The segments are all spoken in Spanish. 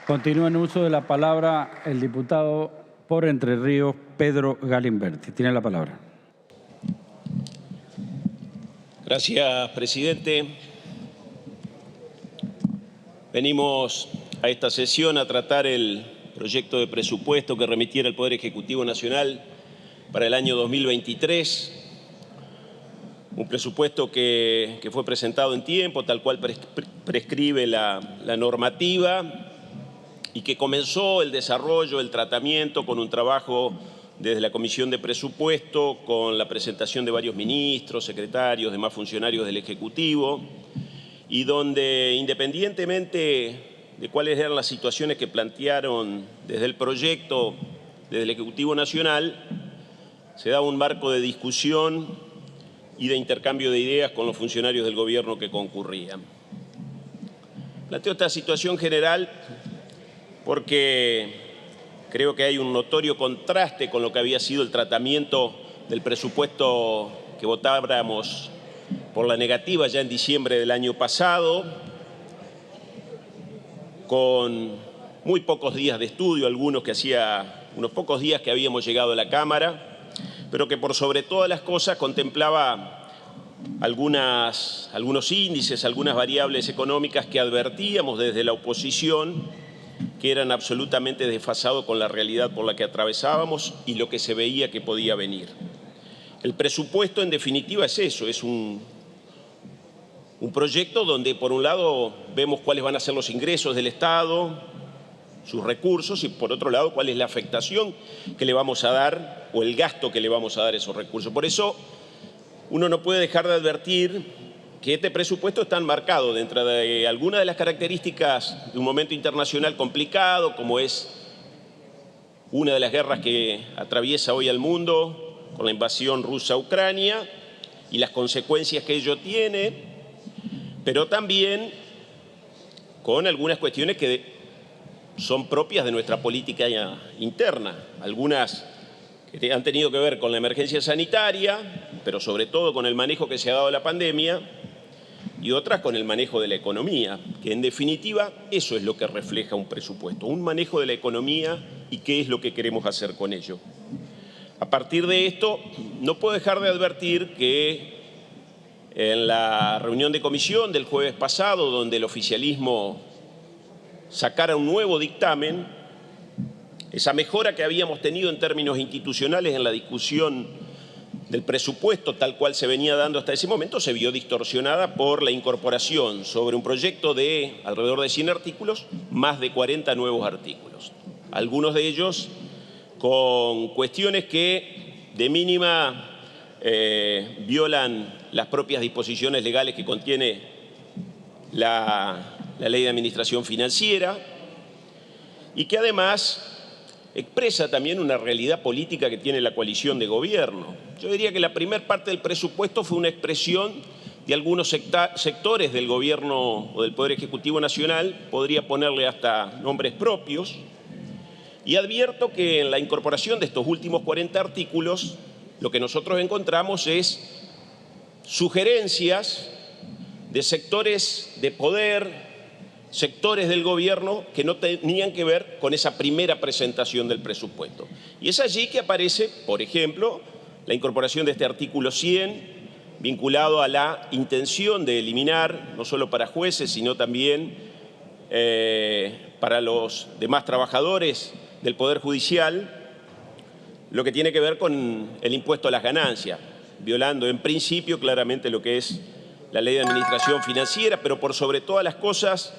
Continúa en uso de la palabra el diputado por Entre Ríos, Pedro Galimberti. Tiene la palabra. Gracias, presidente. Venimos a esta sesión a tratar el proyecto de presupuesto que remitiera el Poder Ejecutivo Nacional para el año 2023. Un presupuesto que fue presentado en tiempo, tal cual prescribe la normativa, y que comenzó el desarrollo, el tratamiento con un trabajo desde la Comisión de Presupuesto, con la presentación de varios ministros, secretarios, demás funcionarios del Ejecutivo, y donde, independientemente de cuáles eran las situaciones que plantearon desde el proyecto, desde el Ejecutivo Nacional, se da un marco de discusión y de intercambio de ideas con los funcionarios del gobierno que concurrían. Planteo esta situación general porque creo que hay un notorio contraste con lo que había sido el tratamiento del presupuesto que votábamos por la negativa ya en diciembre del año pasado, con muy pocos días de estudio, algunos que hacía unos pocos días que habíamos llegado a la Cámara, pero que por sobre todas las cosas contemplaba algunos índices, algunas variables económicas que advertíamos desde la oposición que eran absolutamente desfasados con la realidad por la que atravesábamos y lo que se veía que podía venir. El presupuesto, en definitiva, es eso, es un proyecto donde, por un lado, vemos cuáles van a ser los ingresos del Estado, sus recursos, y por otro lado, cuál es la afectación que le vamos a dar o el gasto que le vamos a dar a esos recursos. Por eso, uno no puede dejar de advertir que este presupuesto está enmarcado dentro de algunas de las características de un momento internacional complicado, como es una de las guerras que atraviesa hoy al mundo, con la invasión rusa a Ucrania y las consecuencias que ello tiene, pero también con algunas cuestiones que son propias de nuestra política interna, algunas que han tenido que ver con la emergencia sanitaria, pero sobre todo con el manejo que se ha dado de la pandemia, y otras con el manejo de la economía, que en definitiva eso es lo que refleja un presupuesto, un manejo de la economía y qué es lo que queremos hacer con ello. A partir de esto, no puedo dejar de advertir que en la reunión de comisión del jueves pasado, donde el oficialismo sacara un nuevo dictamen, esa mejora que habíamos tenido en términos institucionales en la discusión del presupuesto tal cual se venía dando hasta ese momento se vio distorsionada por la incorporación sobre un proyecto de alrededor de 100 artículos, más de 40 nuevos artículos. Algunos de ellos con cuestiones que de mínima violan las propias disposiciones legales que contiene la Ley de Administración Financiera y que además expresa también una realidad política que tiene la coalición de gobierno. Yo diría que la primera parte del presupuesto fue una expresión de algunos sectores del gobierno o del Poder Ejecutivo Nacional, podría ponerle hasta nombres propios, y advierto que en la incorporación de estos últimos 40 artículos, lo que nosotros encontramos es sugerencias de sectores de poder, sectores del gobierno que no tenían que ver con esa primera presentación del presupuesto. Y es allí que aparece, por ejemplo, la incorporación de este artículo 100, vinculado a la intención de eliminar, no solo para jueces, sino también para los demás trabajadores del Poder Judicial, lo que tiene que ver con el impuesto a las ganancias, violando en principio claramente lo que es la Ley de Administración Financiera, pero por sobre todas las cosas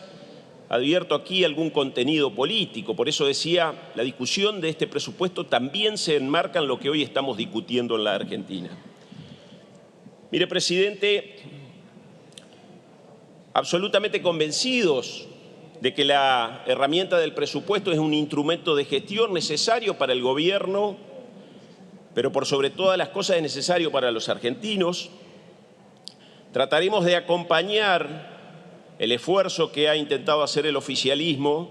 advierto aquí algún contenido político. Por eso decía, la discusión de este presupuesto también se enmarca en lo que hoy estamos discutiendo en la Argentina. Mire, presidente, absolutamente convencidos de que la herramienta del presupuesto es un instrumento de gestión necesario para el gobierno, pero por sobre todas las cosas es necesario para los argentinos. Trataremos de acompañar el esfuerzo que ha intentado hacer el oficialismo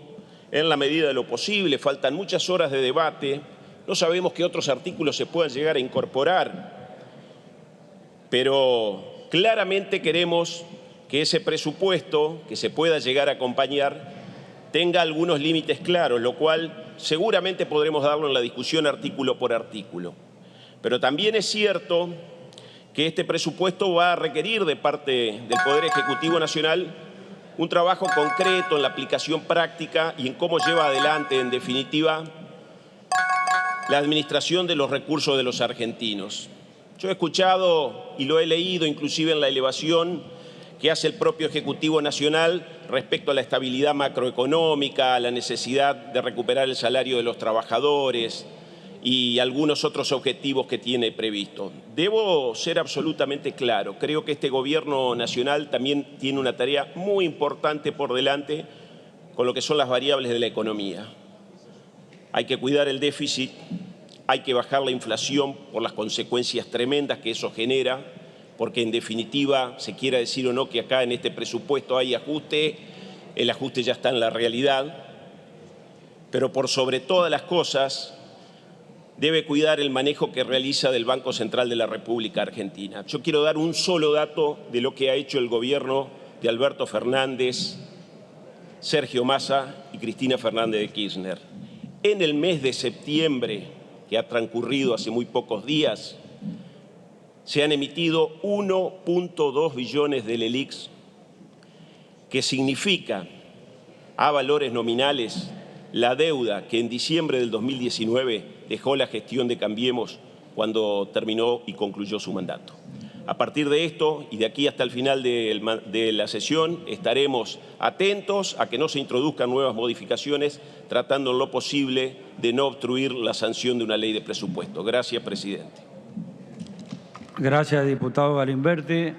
en la medida de lo posible. Faltan muchas horas de debate, no sabemos qué otros artículos se puedan llegar a incorporar, pero claramente queremos que ese presupuesto que se pueda llegar a acompañar tenga algunos límites claros, lo cual seguramente podremos darlo en la discusión artículo por artículo. Pero también es cierto que este presupuesto va a requerir de parte del Poder Ejecutivo Nacional un trabajo concreto en la aplicación práctica y en cómo lleva adelante, en definitiva, la administración de los recursos de los argentinos. Yo he escuchado y lo he leído inclusive en la elevación que hace el propio Ejecutivo Nacional respecto a la estabilidad macroeconómica, a la necesidad de recuperar el salario de los trabajadores y algunos otros objetivos que tiene previsto. Debo ser absolutamente claro, creo que este Gobierno Nacional también tiene una tarea muy importante por delante con lo que son las variables de la economía. Hay que cuidar el déficit, hay que bajar la inflación por las consecuencias tremendas que eso genera, porque en definitiva, se quiera decir o no que acá en este presupuesto hay ajuste, el ajuste ya está en la realidad, pero por sobre todas las cosas debe cuidar el manejo que realiza del Banco Central de la República Argentina. Yo quiero dar un solo dato de lo que ha hecho el gobierno de Alberto Fernández, Sergio Massa y Cristina Fernández de Kirchner. En el mes de septiembre, que ha transcurrido hace muy pocos días, se han emitido 1.2 billones de LELIQs, que significa, a valores nominales, la deuda que en diciembre del 2019 dejó la gestión de Cambiemos cuando terminó y concluyó su mandato. A partir de esto y de aquí hasta el final de la sesión estaremos atentos a que no se introduzcan nuevas modificaciones, tratando en lo posible de no obstruir la sanción de una ley de presupuesto. Gracias, presidente. Gracias, diputado Galimberti.